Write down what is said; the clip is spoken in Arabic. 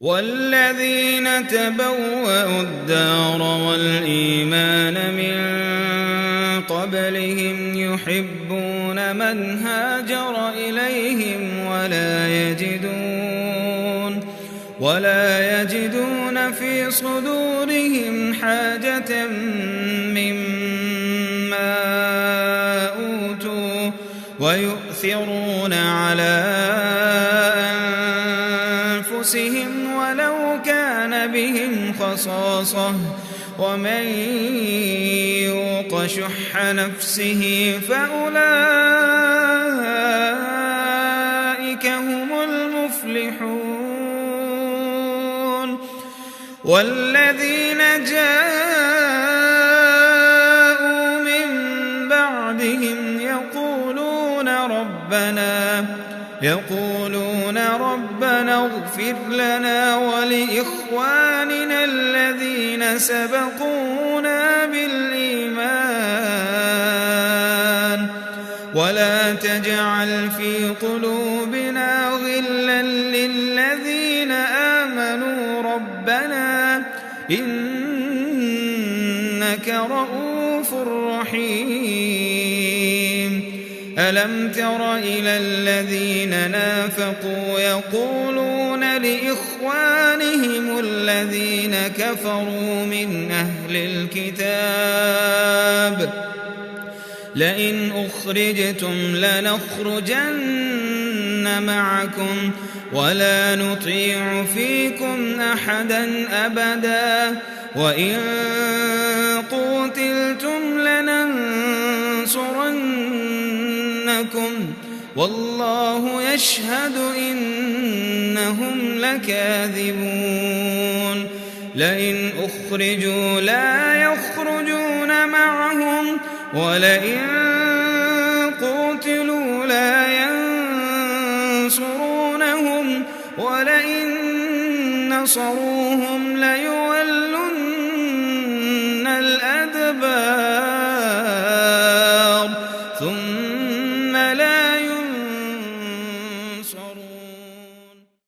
والذين تبوأوا الدار والإيمان من قبلهم يحبون من هاجر إليهم ولا يجدون في صدورهم حاجة مما أوتوا ويؤثرون على أنفسهم ولو كان بهم خصاصة ومن يوق شح نفسه فأولئك هم المفلحون. والذين جاءوا من بعدهم يقولون ربنا اغفر لنا ولإخواننا الذين سبقونا بالإيمان ولا تجعل في قلوبنا غلا للذين آمنوا ربنا إنك رؤوف رحيم. ألم تر إلى الذين نافقوا يقولون لإخوانهم الذين كفروا من أهل الكتاب لئن أخرجتم لنخرجن معكم ولا نطيع فيكم أحدا أبدا وإن قوتلتم لننصرنكم والله يشهد إنهم لكاذبون. لئن أخرجوا لا يخرجون معهم ولئن قوتلوا لا ينصرونهم ولئن نصروهم ليولن